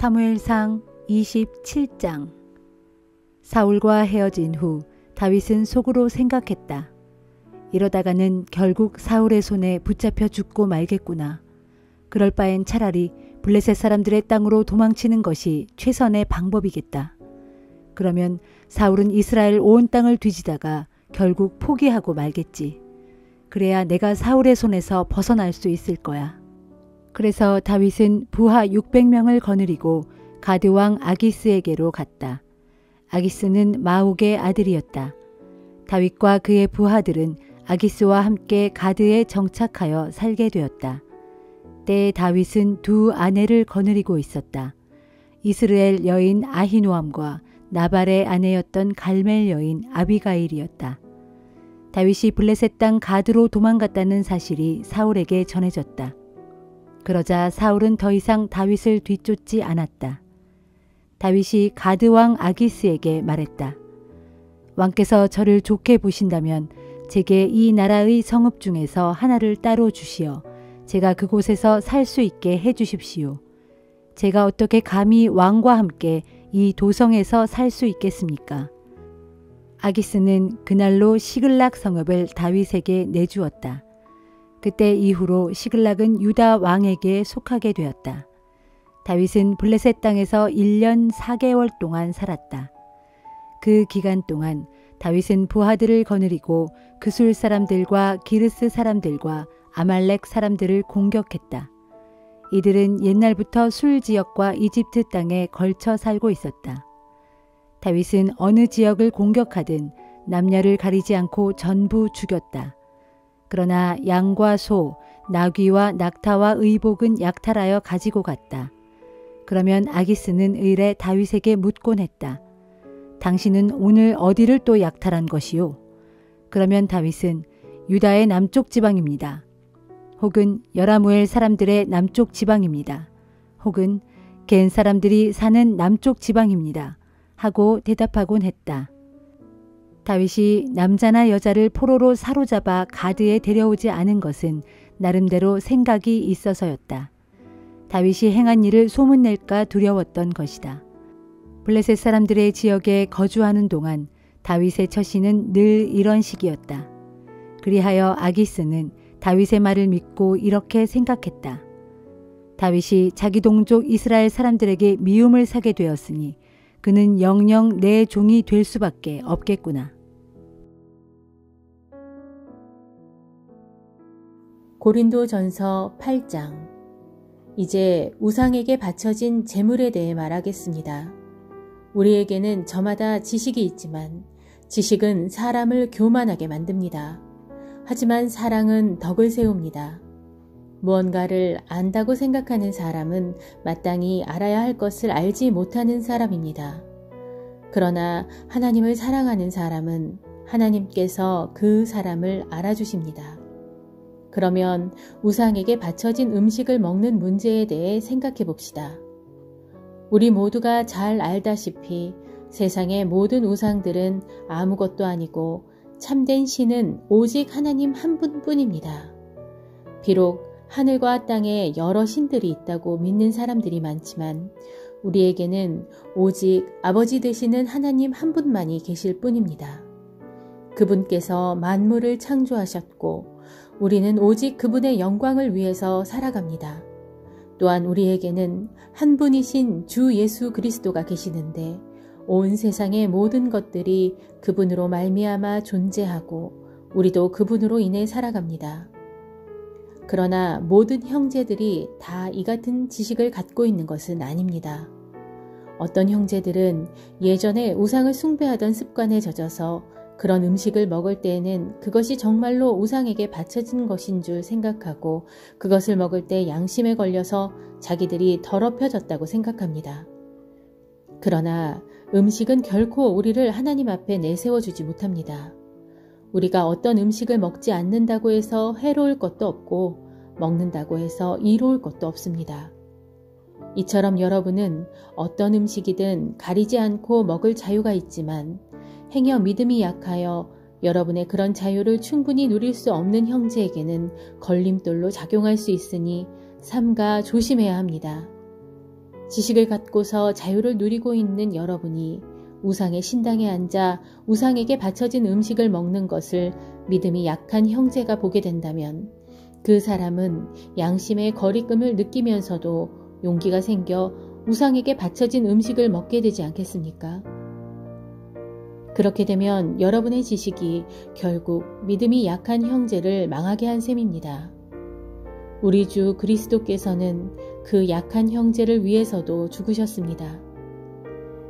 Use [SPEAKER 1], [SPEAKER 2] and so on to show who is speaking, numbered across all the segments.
[SPEAKER 1] 사무엘상 27장. 사울과 헤어진 후 다윗은 속으로 생각했다. 이러다가는 결국 사울의 손에 붙잡혀 죽고 말겠구나. 그럴 바엔 차라리 블레셋 사람들의 땅으로 도망치는 것이 최선의 방법이겠다. 그러면 사울은 이스라엘 온 땅을 뒤지다가 결국 포기하고 말겠지. 그래야 내가 사울의 손에서 벗어날 수 있을 거야. 그래서 다윗은 부하 600명을 거느리고 가드 왕 아기스에게로 갔다. 아기스는 마옥의 아들이었다. 다윗과 그의 부하들은 아기스와 함께 가드에 정착하여 살게 되었다. 때에 다윗은 두 아내를 거느리고 있었다. 이스라엘 여인 아히노암과 나발의 아내였던 갈멜 여인 아비가일이었다. 다윗이 블레셋 땅 가드로 도망갔다는 사실이 사울에게 전해졌다. 그러자 사울은 더 이상 다윗을 뒤쫓지 않았다. 다윗이 가드 왕 아기스에게 말했다. 왕께서 저를 좋게 보신다면 제게 이 나라의 성읍 중에서 하나를 따로 주시어 제가 그곳에서 살 수 있게 해 주십시오. 제가 어떻게 감히 왕과 함께 이 도성에서 살 수 있겠습니까? 아기스는 그날로 시글락 성읍을 다윗에게 내주었다. 그때 이후로 시글락은 유다 왕에게 속하게 되었다. 다윗은 블레셋 땅에서 1년 4개월 동안 살았다. 그 기간 동안 다윗은 부하들을 거느리고 그술 사람들과 기르스 사람들과 아말렉 사람들을 공격했다. 이들은 옛날부터 술 지역과 이집트 땅에 걸쳐 살고 있었다. 다윗은 어느 지역을 공격하든 남녀를 가리지 않고 전부 죽였다. 그러나 양과 소, 나귀와 낙타와 의복은 약탈하여 가지고 갔다. 그러면 아기스는 의례 다윗에게 묻곤 했다. 당신은 오늘 어디를 또 약탈한 것이요? 그러면 다윗은 유다의 남쪽 지방입니다. 혹은 여라무엘 사람들의 남쪽 지방입니다. 혹은 겐 사람들이 사는 남쪽 지방입니다. 하고 대답하곤 했다. 다윗이 남자나 여자를 포로로 사로잡아 가드에 데려오지 않은 것은 나름대로 생각이 있어서였다. 다윗이 행한 일을 소문낼까 두려웠던 것이다. 블레셋 사람들의 지역에 거주하는 동안 다윗의 처신은 늘 이런 식이었다. 그리하여 아기스는 다윗의 말을 믿고 이렇게 생각했다. 다윗이 자기 동족 이스라엘 사람들에게 미움을 사게 되었으니 그는 영영 내 종이 될 수밖에 없겠구나.
[SPEAKER 2] 고린도전서 8장. 이제 우상에게 바쳐진 제물에 대해 말하겠습니다. 우리에게는 저마다 지식이 있지만 지식은 사람을 교만하게 만듭니다. 하지만 사랑은 덕을 세웁니다. 무언가를 안다고 생각하는 사람은 마땅히 알아야 할 것을 알지 못하는 사람입니다. 그러나 하나님을 사랑하는 사람은 하나님께서 그 사람을 알아주십니다. 그러면 우상에게 바쳐진 음식을 먹는 문제에 대해 생각해 봅시다. 우리 모두가 잘 알다시피 세상의 모든 우상들은 아무것도 아니고 참된 신은 오직 하나님 한 분뿐입니다. 비록 하늘과 땅에 여러 신들이 있다고 믿는 사람들이 많지만 우리에게는 오직 아버지 되시는 하나님 한 분만이 계실 뿐입니다. 그분께서 만물을 창조하셨고 우리는 오직 그분의 영광을 위해서 살아갑니다. 또한 우리에게는 한 분이신 주 예수 그리스도가 계시는데 온 세상의 모든 것들이 그분으로 말미암아 존재하고 우리도 그분으로 인해 살아갑니다. 그러나 모든 형제들이 다 이 같은 지식을 갖고 있는 것은 아닙니다. 어떤 형제들은 예전에 우상을 숭배하던 습관에 젖어서 그런 음식을 먹을 때에는 그것이 정말로 우상에게 바쳐진 것인 줄 생각하고 그것을 먹을 때 양심에 걸려서 자기들이 더럽혀졌다고 생각합니다. 그러나 음식은 결코 우리를 하나님 앞에 내세워주지 못합니다. 우리가 어떤 음식을 먹지 않는다고 해서 해로울 것도 없고 먹는다고 해서 이로울 것도 없습니다. 이처럼 여러분은 어떤 음식이든 가리지 않고 먹을 자유가 있지만 행여 믿음이 약하여 여러분의 그런 자유를 충분히 누릴 수 없는 형제에게는 걸림돌로 작용할 수 있으니 삼가 조심해야 합니다. 지식을 갖고서 자유를 누리고 있는 여러분이 우상의 신당에 앉아 우상에게 바쳐진 음식을 먹는 것을 믿음이 약한 형제가 보게 된다면 그 사람은 양심의 거리낌을 느끼면서도 용기가 생겨 우상에게 바쳐진 음식을 먹게 되지 않겠습니까? 그렇게 되면 여러분의 지식이 결국 믿음이 약한 형제를 망하게 한 셈입니다. 우리 주 그리스도께서는 그 약한 형제를 위해서도 죽으셨습니다.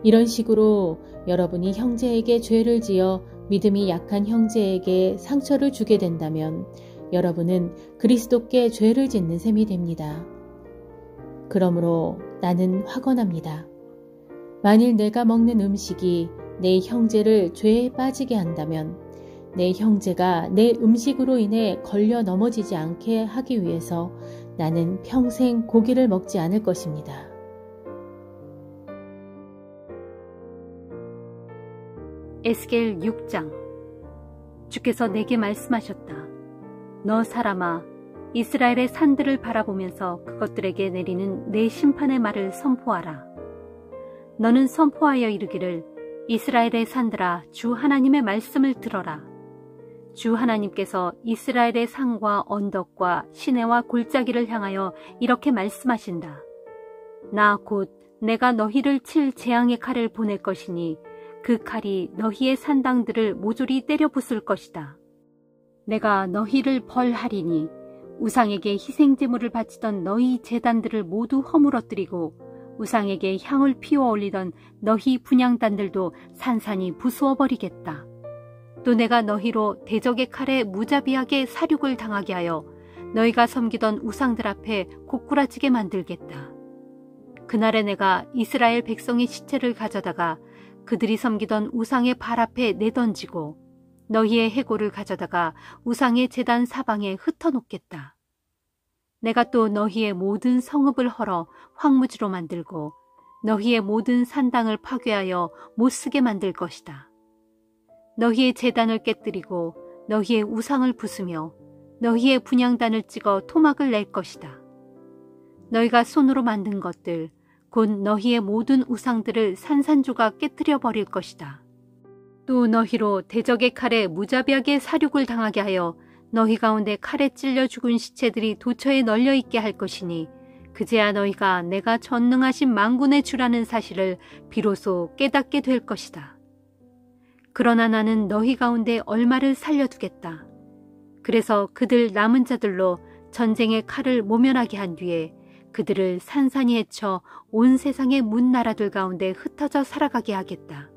[SPEAKER 2] 이런 식으로 여러분이 형제에게 죄를 지어 믿음이 약한 형제에게 상처를 주게 된다면 여러분은 그리스도께 죄를 짓는 셈이 됩니다. 그러므로 나는 확언합니다. 만일 내가 먹는 음식이 내 형제를 죄에 빠지게 한다면 내 형제가 내 음식으로 인해 걸려 넘어지지 않게 하기 위해서 나는 평생 고기를 먹지 않을 것입니다.
[SPEAKER 1] 에스겔 6장. 주께서 내게 말씀하셨다. 너 사람아, 이스라엘의 산들을 바라보면서 그것들에게 내리는 내 심판의 말을 선포하라. 너는 선포하여 이르기를 이스라엘의 산들아, 주 하나님의 말씀을 들어라. 주 하나님께서 이스라엘의 산과 언덕과 시내와 골짜기를 향하여 이렇게 말씀하신다. 나 곧 내가 너희를 칠 재앙의 칼을 보낼 것이니 그 칼이 너희의 산당들을 모조리 때려 부술 것이다. 내가 너희를 벌하리니 우상에게 희생제물을 바치던 너희 제단들을 모두 허물어뜨리고 우상에게 향을 피워 올리던 너희 분향단들도 산산이 부수어버리겠다. 또 내가 너희로 대적의 칼에 무자비하게 사륙을 당하게 하여 너희가 섬기던 우상들 앞에 고꾸라지게 만들겠다. 그날에 내가 이스라엘 백성의 시체를 가져다가 그들이 섬기던 우상의 발 앞에 내던지고 너희의 해골을 가져다가 우상의 제단 사방에 흩어놓겠다. 내가 또 너희의 모든 성읍을 헐어 황무지로 만들고 너희의 모든 산당을 파괴하여 못쓰게 만들 것이다. 너희의 제단을 깨뜨리고 너희의 우상을 부수며 너희의 분향단을 찍어 토막을 낼 것이다. 너희가 손으로 만든 것들 곧 너희의 모든 우상들을 산산조각 깨뜨려 버릴 것이다. 또 너희로 대적의 칼에 무자비하게 사륙을 당하게 하여 너희 가운데 칼에 찔려 죽은 시체들이 도처에 널려있게 할 것이니 그제야 너희가 내가 전능하신 만군의 주라는 사실을 비로소 깨닫게 될 것이다. 그러나 나는 너희 가운데 얼마를 살려두겠다. 그래서 그들 남은 자들로 전쟁의 칼을 모면하게 한 뒤에 그들을 산산이 헤쳐 온 세상의 문나라들 가운데 흩어져 살아가게 하겠다.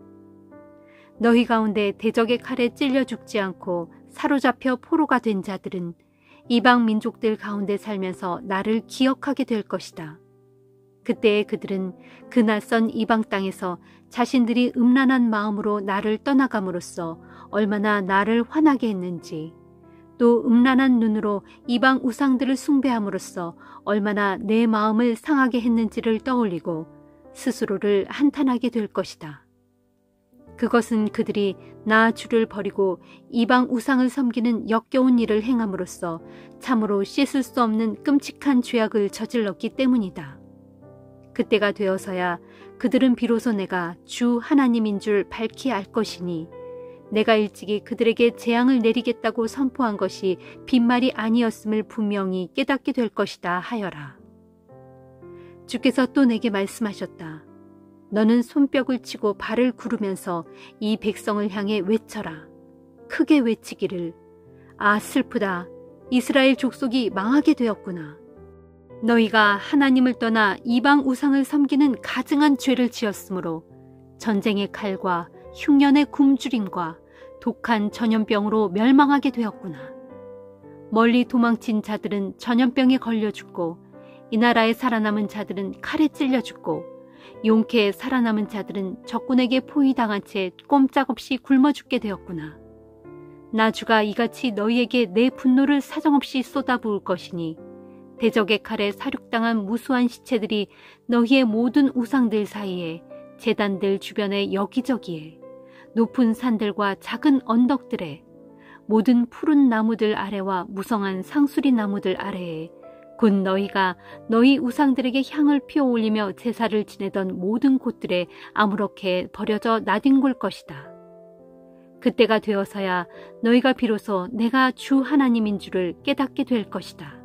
[SPEAKER 1] 너희 가운데 대적의 칼에 찔려 죽지 않고 사로잡혀 포로가 된 자들은 이방 민족들 가운데 살면서 나를 기억하게 될 것이다. 그때에 그들은 그 낯선 이방 땅에서 자신들이 음란한 마음으로 나를 떠나감으로써 얼마나 나를 화나게 했는지, 또 음란한 눈으로 이방 우상들을 숭배함으로써 얼마나 내 마음을 상하게 했는지를 떠올리고 스스로를 한탄하게 될 것이다. 그것은 그들이 나 주를 버리고 이방 우상을 섬기는 역겨운 일을 행함으로써 참으로 씻을 수 없는 끔찍한 죄악을 저질렀기 때문이다. 그때가 되어서야 그들은 비로소 내가 주 하나님인 줄 밝히 알 것이니 내가 일찍이 그들에게 재앙을 내리겠다고 선포한 것이 빈말이 아니었음을 분명히 깨닫게 될 것이다 하여라. 주께서 또 내게 말씀하셨다. 너는 손뼉을 치고 발을 구르면서 이 백성을 향해 외쳐라. 크게 외치기를 아 슬프다. 이스라엘 족속이 망하게 되었구나. 너희가 하나님을 떠나 이방 우상을 섬기는 가증한 죄를 지었으므로 전쟁의 칼과 흉년의 굶주림과 독한 전염병으로 멸망하게 되었구나. 멀리 도망친 자들은 전염병에 걸려 죽고 이 나라에 살아남은 자들은 칼에 찔려 죽고 용케에 살아남은 자들은 적군에게 포위당한 채 꼼짝없이 굶어 죽게 되었구나. 나 주가 이같이 너희에게 내 분노를 사정없이 쏟아부을 것이니 대적의 칼에 사륙당한 무수한 시체들이 너희의 모든 우상들 사이에 제단들 주변에 여기저기에 높은 산들과 작은 언덕들에 모든 푸른 나무들 아래와 무성한 상수리 나무들 아래에 곧 너희가 너희 우상들에게 향을 피워 올리며 제사를 지내던 모든 곳들에 아무렇게 버려져 나뒹굴 것이다. 그때가 되어서야 너희가 비로소 내가 주 하나님인 줄을 깨닫게 될 것이다.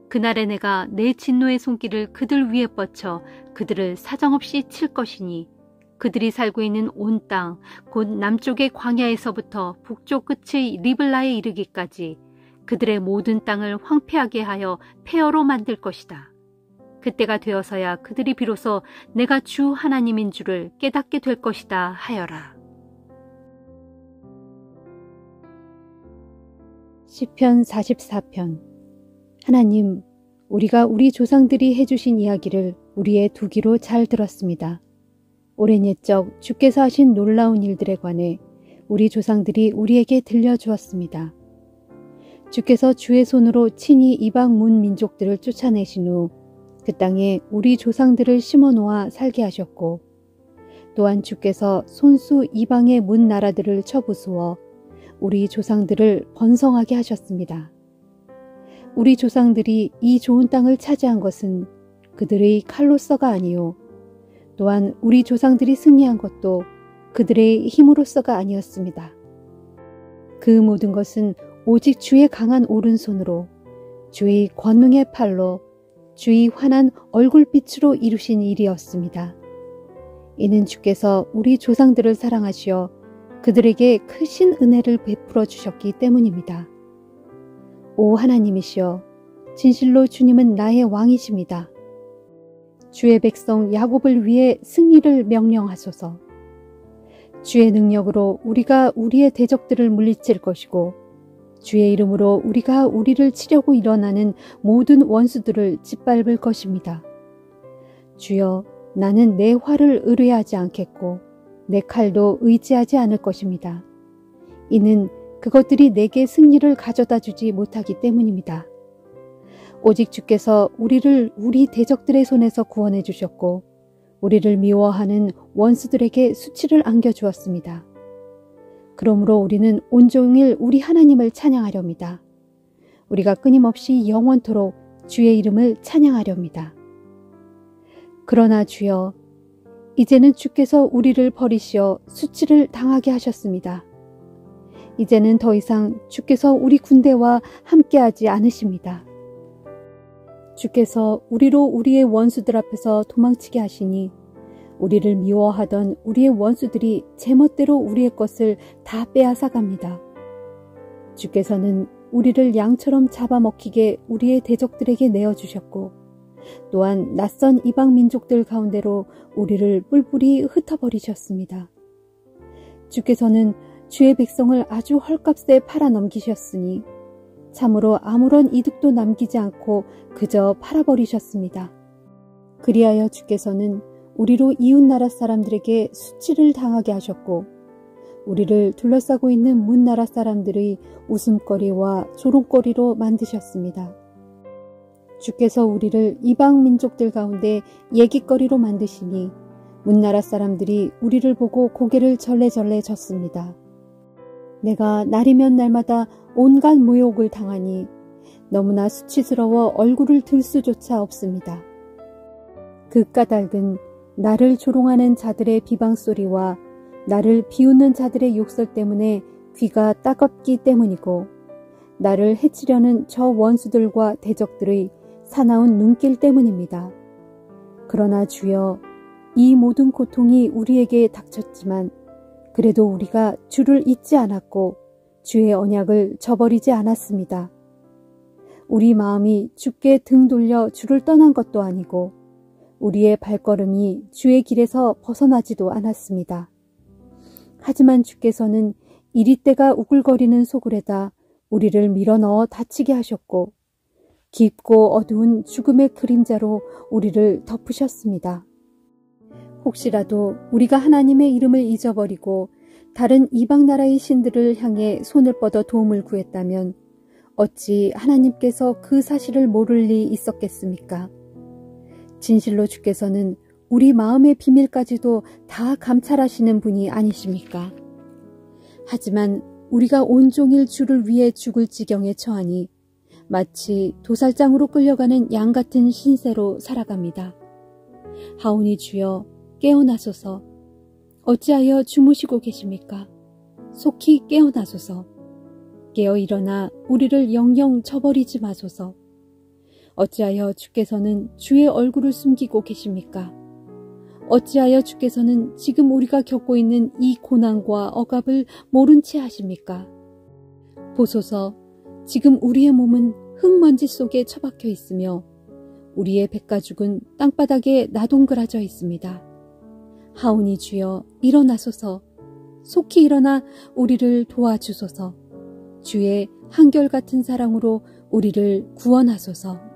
[SPEAKER 1] 그날에 내가 내 진노의 손길을 그들 위에 뻗쳐 그들을 사정없이 칠 것이니 그들이 살고 있는 온 땅, 곧 남쪽의 광야에서부터 북쪽 끝의 리블라에 이르기까지 그들의 모든 땅을 황폐하게 하여 폐허로 만들 것이다. 그때가 되어서야 그들이 비로소 내가 주 하나님인 줄을 깨닫게 될 것이다 하여라.
[SPEAKER 3] 시편 44편. 하나님, 우리가 우리 조상들이 해주신 이야기를 우리의 두 귀로 잘 들었습니다. 오랜 옛적 주께서 하신 놀라운 일들에 관해 우리 조상들이 우리에게 들려주었습니다. 주께서 주의 손으로 친히 이방 문 민족들을 쫓아내신 후 그 땅에 우리 조상들을 심어놓아 살게 하셨고, 또한 주께서 손수 이방의 문 나라들을 쳐부수어 우리 조상들을 번성하게 하셨습니다. 우리 조상들이 이 좋은 땅을 차지한 것은 그들의 칼로서가 아니요, 또한 우리 조상들이 승리한 것도 그들의 힘으로서가 아니었습니다. 그 모든 것은 오직 주의 강한 오른손으로, 주의 권능의 팔로, 주의 환한 얼굴빛으로 이루신 일이었습니다. 이는 주께서 우리 조상들을 사랑하시어 그들에게 크신 은혜를 베풀어 주셨기 때문입니다. 오 하나님이시여, 진실로 주님은 나의 왕이십니다. 주의 백성 야곱을 위해 승리를 명령하소서. 주의 능력으로 우리가 우리의 대적들을 물리칠 것이고, 주의 이름으로 우리가 우리를 치려고 일어나는 모든 원수들을 짓밟을 것입니다. 주여, 나는 내 활을 의뢰하지 않겠고 내 칼도 의지하지 않을 것입니다. 이는 그것들이 내게 승리를 가져다 주지 못하기 때문입니다. 오직 주께서 우리를 우리 대적들의 손에서 구원해 주셨고 우리를 미워하는 원수들에게 수치를 안겨주었습니다. 그러므로 우리는 온종일 우리 하나님을 찬양하렵니다. 우리가 끊임없이 영원토록 주의 이름을 찬양하렵니다. 그러나 주여, 이제는 주께서 우리를 버리시어 수치를 당하게 하셨습니다. 이제는 더 이상 주께서 우리 군대와 함께하지 않으십니다. 주께서 우리로 우리의 원수들 앞에서 도망치게 하시니 우리를 미워하던 우리의 원수들이 제멋대로 우리의 것을 다 빼앗아갑니다. 주께서는 우리를 양처럼 잡아먹히게 우리의 대적들에게 내어주셨고 또한 낯선 이방 민족들 가운데로 우리를 뿔뿔이 흩어버리셨습니다. 주께서는 주의 백성을 아주 헐값에 팔아넘기셨으니 참으로 아무런 이득도 남기지 않고 그저 팔아버리셨습니다. 그리하여 주께서는 우리로 이웃나라 사람들에게 수치를 당하게 하셨고 우리를 둘러싸고 있는 문나라 사람들의 웃음거리와 조롱거리로 만드셨습니다. 주께서 우리를 이방 민족들 가운데 얘기거리로 만드시니 문나라 사람들이 우리를 보고 고개를 절레절레 졌습니다. 내가 날이면 날마다 온갖 모욕을 당하니 너무나 수치스러워 얼굴을 들 수조차 없습니다. 그 까닭은 나를 조롱하는 자들의 비방소리와 나를 비웃는 자들의 욕설 때문에 귀가 따갑기 때문이고 나를 해치려는 저 원수들과 대적들의 사나운 눈길 때문입니다. 그러나 주여, 이 모든 고통이 우리에게 닥쳤지만 그래도 우리가 주를 잊지 않았고 주의 언약을 저버리지 않았습니다. 우리 마음이 주께 등 돌려 주를 떠난 것도 아니고 우리의 발걸음이 주의 길에서 벗어나지도 않았습니다. 하지만 주께서는 이리때가 우글거리는 소굴에다 우리를 밀어넣어 다치게 하셨고 깊고 어두운 죽음의 그림자로 우리를 덮으셨습니다. 혹시라도 우리가 하나님의 이름을 잊어버리고 다른 이방 나라의 신들을 향해 손을 뻗어 도움을 구했다면 어찌 하나님께서 그 사실을 모를 리 있었겠습니까? 진실로 주께서는 우리 마음의 비밀까지도 다 감찰하시는 분이 아니십니까? 하지만 우리가 온종일 주를 위해 죽을 지경에 처하니 마치 도살장으로 끌려가는 양 같은 신세로 살아갑니다. 하오니 주여 깨어나소서. 어찌하여 주무시고 계십니까? 속히 깨어나소서. 깨어 일어나 우리를 영영 저버리지 마소서. 어찌하여 주께서는 주의 얼굴을 숨기고 계십니까? 어찌하여 주께서는 지금 우리가 겪고 있는 이 고난과 억압을 모른 채 하십니까? 보소서, 지금 우리의 몸은 흙먼지 속에 처박혀 있으며 우리의 백가죽은 땅바닥에 나동그라져 있습니다. 하오니 주여 일어나소서. 속히 일어나 우리를 도와주소서. 주의 한결같은 사랑으로 우리를 구원하소서.